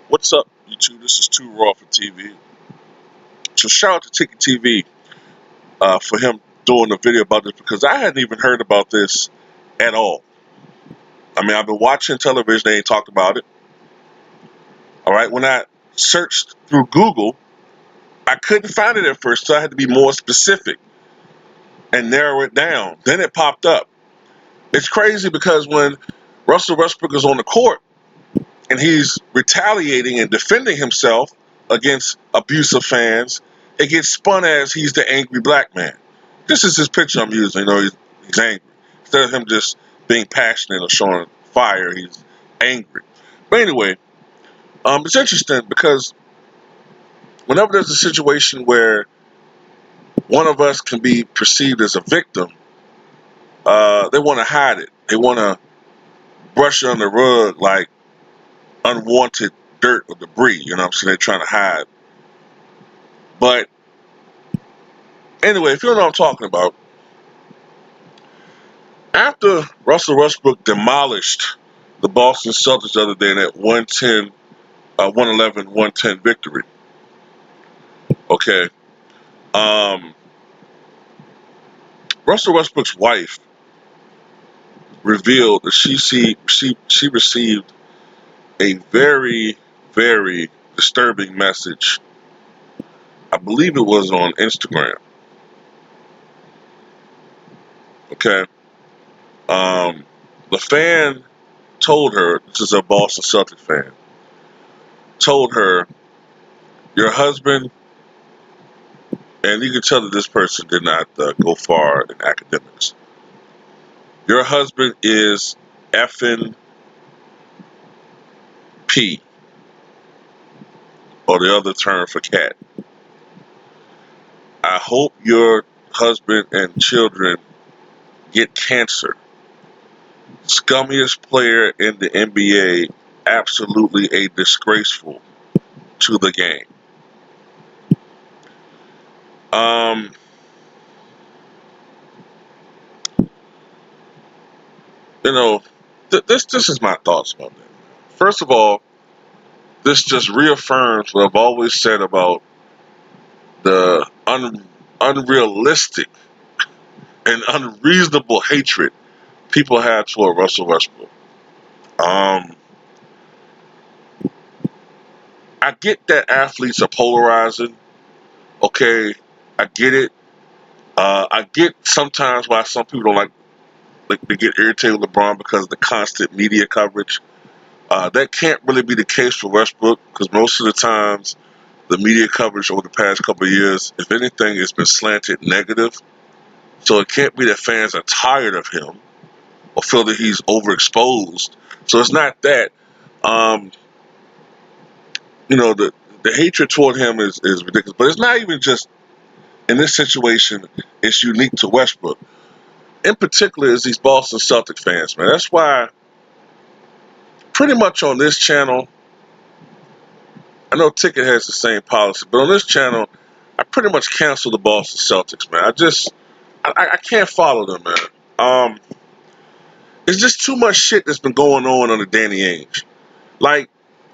What's up, YouTube? This is Too Raw for TV. So shout out to Ticket TV for him doing a video about this because I hadn't even heard about this at all. I mean, I've been watching television, they ain't talked about it. All right, when I searched through Google, I couldn't find it at first, so I had to be more specific and narrow it down. Then it popped up. It's crazy because when Russell Westbrook is on the court and he's retaliating and defending himself against abusive fans, it gets spun as he's the angry black man. This is his picture I'm using. He's angry. Instead of him just being passionate or showing fire, he's angry. But anyway, it's interesting because whenever there's a situation where one of us can be perceived as a victim, they want to hide it. They want to brush it on the rug like unwanted dirt or debris. You know what I'm saying? They're trying to hide. But anyway, if you know what I'm talking about, after Russell Westbrook demolished the Boston Celtics the other day in that 111-110 victory, okay, um, Russell Westbrook's wife revealed that she received a very, very disturbing message. I believe it was on Instagram. Okay, um, the fan told her, this is a Boston Celtics fan, told her, your husband, and you can tell that this person did not go far in academics. Your husband is effing P, or the other term for cat. I hope your husband and children get cancer. Scummiest player in the NBA, absolutely a disgraceful to the game. Um, you know, this is my thoughts about that. First of all, this just reaffirms what I've always said about the unrealistic and unreasonable hatred people had for Russell Westbrook. Um, I get that athletes are polarizing. Okay, I get it. I get sometimes why some people don't like they get irritated with LeBron because of the constant media coverage. That can't really be the case for Westbrook because most of the times the media coverage over the past couple of years, if anything, has been slanted negative. So it can't be that fans are tired of him or feel that he's overexposed. So it's not that. Um, the hatred toward him is ridiculous. But it's not even just in this situation, it's unique to Westbrook. In particular, is these Boston Celtics fans, man. That's why pretty much on this channel, I know Ticket has the same policy, but on this channel, I pretty much cancel the Boston Celtics, man. I can't follow them, man. Um, it's just too much shit that's been going on under Danny Ainge. Like,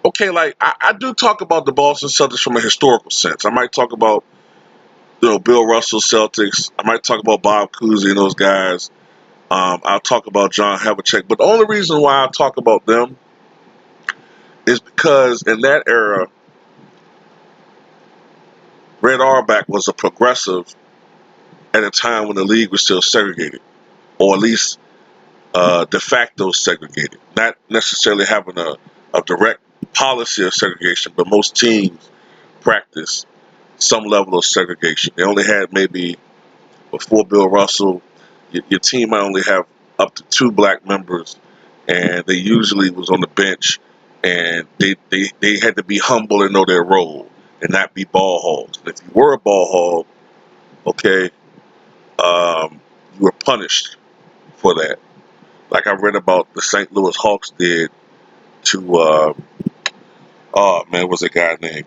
okay, like I do talk about the Boston Celtics from a historical sense. I might talk about Bill Russell Celtics. I might talk about Bob Cousy and those guys. I'll talk about John Havlicek. But the only reason why I talk about them is because in that era, Red Auerbach was a progressive at a time when the league was still segregated, or at least de facto segregated. Not necessarily having a direct policy of segregation, but most teams practice some level of segregation. They only had maybe before Bill Russell, your team might only have up to two black members, and they usually was on the bench, and they had to be humble and know their role and not be ball hogs. And if you were a ball hog, okay, you were punished for that. Like I read about the St. Louis Hawks did to, oh man, was a guy named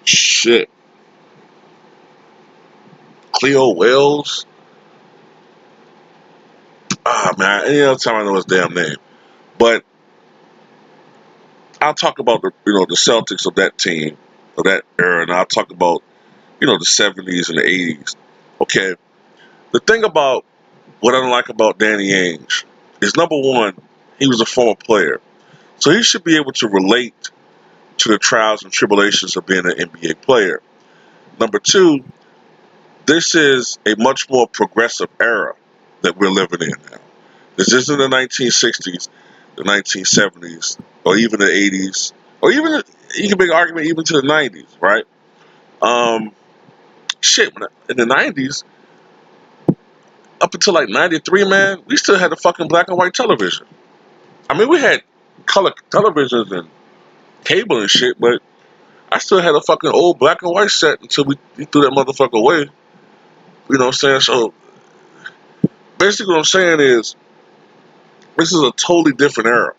shit, Cleo Wells. Ah man, any other time I know his damn name. But I'll talk about the Celtics of that team, of that era, and I'll talk about the 70s and the 80s. Okay, the thing about what I don't like about Danny Ainge is, number one, he was a former player, so he should be able to relate to the trials and tribulations of being an NBA player. Number two, this is a much more progressive era that we're living in now. This isn't the 1960s, the 1970s, or even the 80s, or even you can make an argument even to the 90s, right? Um, shit, in the 90s, up until like 93, man, we still had a fucking black and white television. I mean, we had color televisions and cable and shit, but I still had a fucking old black and white set until we threw that motherfucker away. You know what I'm saying? So basically, what I'm saying is, this is a totally different era,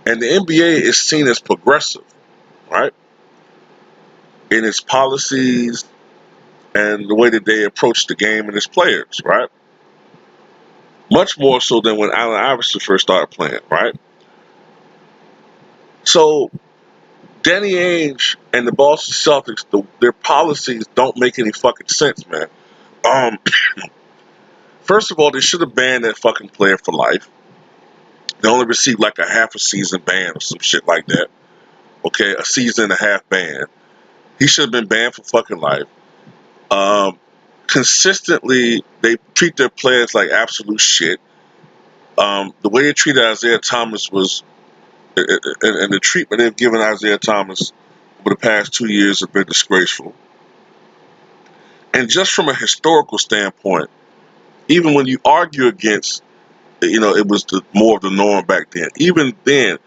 and the NBA is seen as progressive, right, in its policies and the way that they approach the game and its players, right? Much more so than when Allen Iverson first started playing, right? So Danny Ainge and the Boston Celtics, their policies don't make any fucking sense, man. Um, First of all, they should have banned that fucking player for life. They only received like a half a season ban or some shit like that. Okay, a season and a half ban. He should have been banned for fucking life. Um, Consistently, they treat their players like absolute shit. The way they treated Isaiah Thomas was, and the treatment they've given Isaiah Thomas over the past 2 years have been disgraceful. And just from a historical standpoint, even when you argue against, it was more of the norm back then. Even then,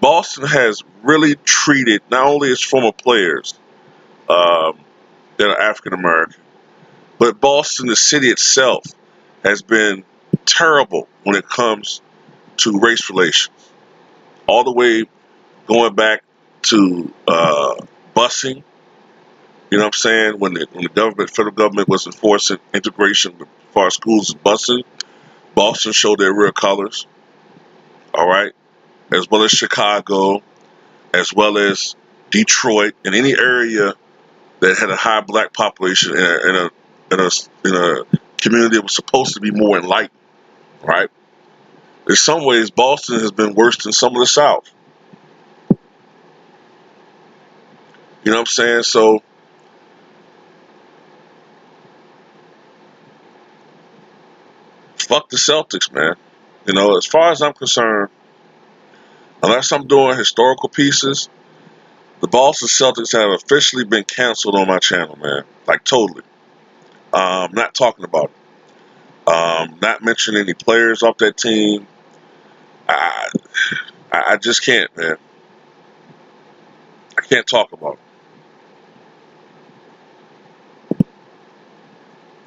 Boston has really treated not only its former players um, that are African American, but Boston, the city itself, has been terrible when it comes to race relations. All the way going back to busing. You know what I'm saying? When the federal government was enforcing integration as far as schools and busing, Boston showed their real colors. All right, as well as Chicago, as well as Detroit, and any area that had a high black population in a community that was supposed to be more enlightened. Right. In some ways, Boston has been worse than some of the South. You know what I'm saying? So fuck the Celtics, man. As far as I'm concerned, unless I'm doing historical pieces, the Boston Celtics have officially been canceled on my channel, man. Like totally. Not talking about it. Not mentioning any players off that team. I I just can't, man. I can't talk about it.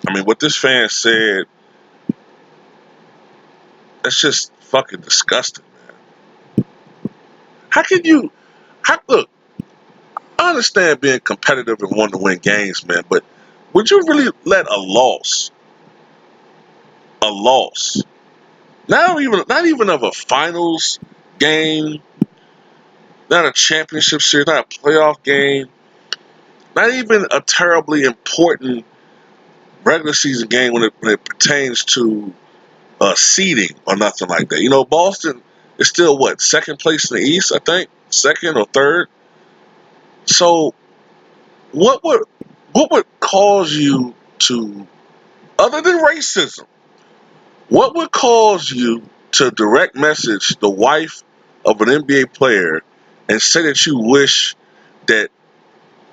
I mean, what this fan said, that's just fucking disgusting, man. How can you? Look, I understand being competitive and wanting to win games, man, but would you really let a loss, not even of a finals game, not a championship series, not a playoff game, not even a terribly important regular season game when it pertains to seeding or nothing like that. Boston is still what, second place in the East, I think, second or third. So what would cause you to, other than racism, what would cause you to direct message the wife of an NBA player and say that you wish that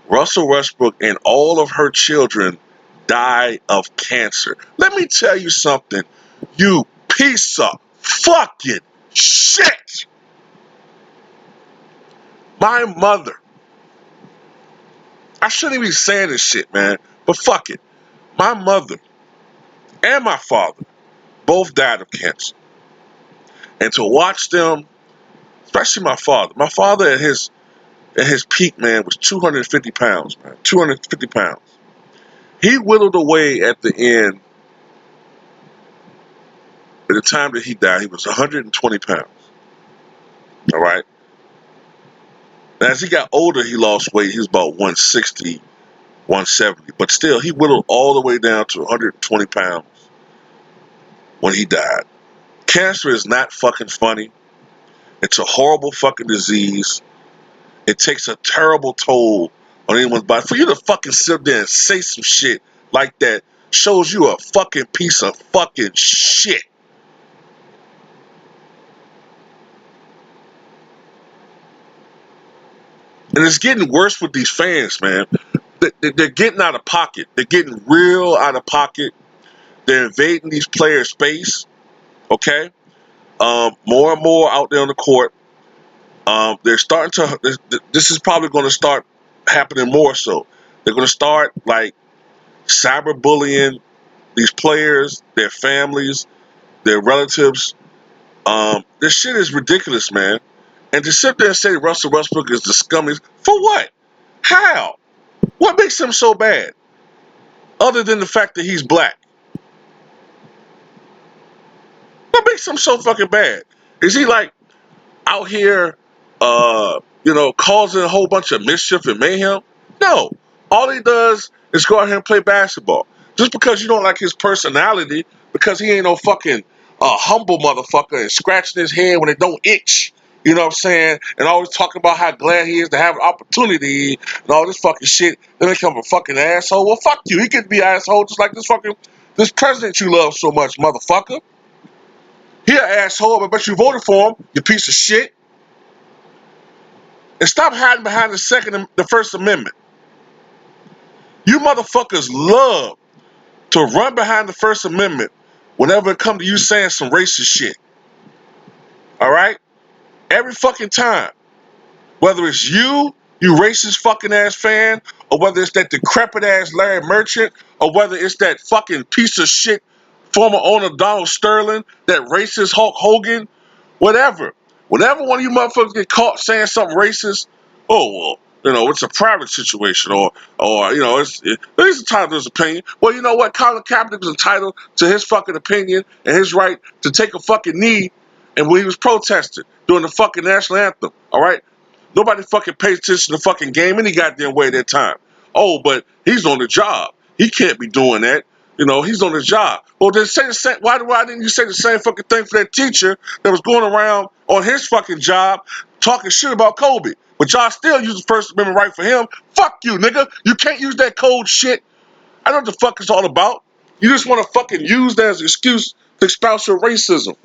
Russell Westbrook and all of her children die of cancer? Let me tell you something, you piece of fucking shit. My mother, I shouldn't be saying this shit, man, but fuck it. My mother and my father both died of cancer. And to watch them, especially my father at his peak, man, was 250 pounds, man. 250 pounds. He whittled away at the end. At the time that he died, he was 120 pounds. All right. And as he got older, he lost weight. He was about 160, 170. But still, he whittled all the way down to 120 pounds when he died. Cancer is not fucking funny. It's a horrible fucking disease. It takes a terrible toll on anyone's body. For you to fucking sit there and say some shit like that shows you a fucking piece of fucking shit. And it's getting worse with these fans, man. They're getting out of pocket. They're getting real out of pocket. They're invading these players' space, okay? More and more out there on the court. They're starting to, this is probably going to start happening more so. They're going to start, like, cyberbullying these players, their families, their relatives. This shit is ridiculous, man. And to sit there and say Russell Westbrook is the scummiest, for what? How? What makes him so bad? Other than the fact that he's black. What makes him so fucking bad? Is he like out here, causing a whole bunch of mischief and mayhem? No. All he does is go out here and play basketball. Just because you don't like his personality, because he ain't no fucking humble motherfucker and scratching his head when it don't itch. You know what I'm saying? And always talking about how glad he is to have an opportunity and all this fucking shit. Then become a fucking asshole. Well, fuck you. He could be an asshole just like this president you love so much, motherfucker. He an asshole, but bet you voted for him, you piece of shit. And stop hiding behind the First Amendment. You motherfuckers love to run behind the First Amendment whenever it comes to you saying some racist shit. All right? Every fucking time. Whether it's you racist fucking ass fan, or whether it's that decrepit ass Larry Merchant, or whether it's that fucking piece of shit former owner Donald Sterling, that racist Hulk Hogan, whatever. Whenever one of you motherfuckers get caught saying something racist, oh, well, it's a private situation, or he's entitled to his opinion. Well, you know what? Colin Kaepernick was entitled to his fucking opinion and his right to take a fucking knee, and when he was protesting during the fucking national anthem, all right? Nobody fucking pays attention to the fucking game any goddamn way at that time. Oh, but he's on the job. He can't be doing that. He's on the job. Well, then say the same. Why didn't you say the same fucking thing for that teacher that was going around on his fucking job talking shit about Kobe? But y'all still use the First Amendment right for him. Fuck you, nigga. You can't use that cold shit. I know what the fuck it's all about. You just want to fucking use that as an excuse to espouse your racism.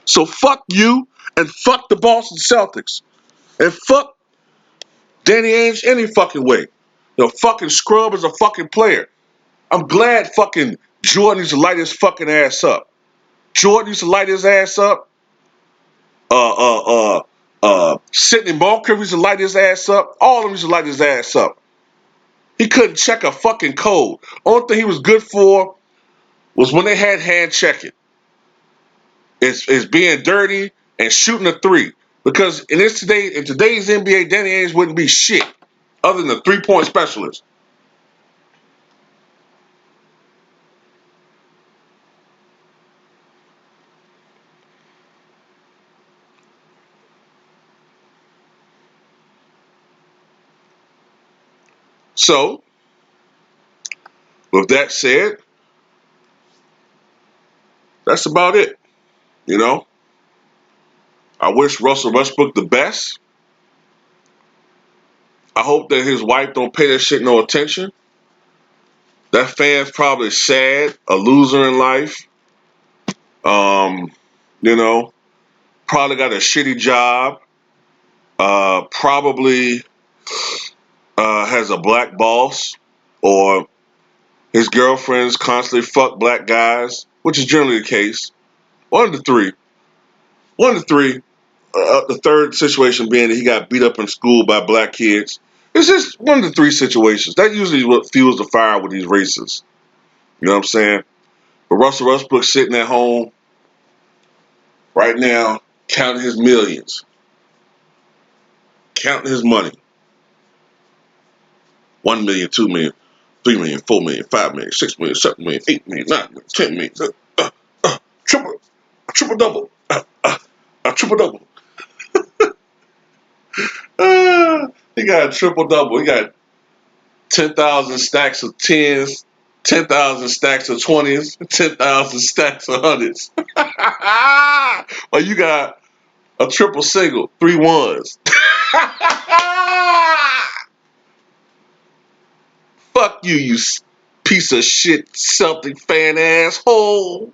So fuck you and fuck the Boston Celtics. And fuck Danny Ainge any fucking way. The fucking scrub is a fucking player. I'm glad fucking Jordan needs to light his fucking ass up. Jordan needs to light his ass up. Sidney Moncrief needs to light his ass up. All of them needs to light his ass up. He couldn't check a fucking code. Only thing he was good for was when they had hand checking. It's being dirty and shooting a three. Because in today's NBA, Danny Ainge wouldn't be shit other than a 3-point specialist. So, with that said, that's about it. I wish Russell Westbrook the best. I hope that his wife don't pay that shit no attention. That fan's probably sad, a loser in life. Um, you know, Probably got a shitty job. Probably has a black boss, or his girlfriends constantly fuck black guys, which is generally the case. One of the three. One of the three. The third situation being that he got beat up in school by black kids. It's just one of the three situations. That usually what fuels the fire with these racists. You know what I'm saying? But Russell Westbrook sitting at home right now, counting his millions, counting his money. 1 million, 2 million, 3 million, 4 million, 5 million, 6 million, 7 million, 8 million, 9 million, 10 million. Triple double. A triple double. He got a triple double. He got 10,000 stacks of tens, 10,000 stacks of 20s, 10,000 stacks of hundreds. Or you got a triple single, 3 ones. Fuck you, you piece of shit, Celtic fan asshole.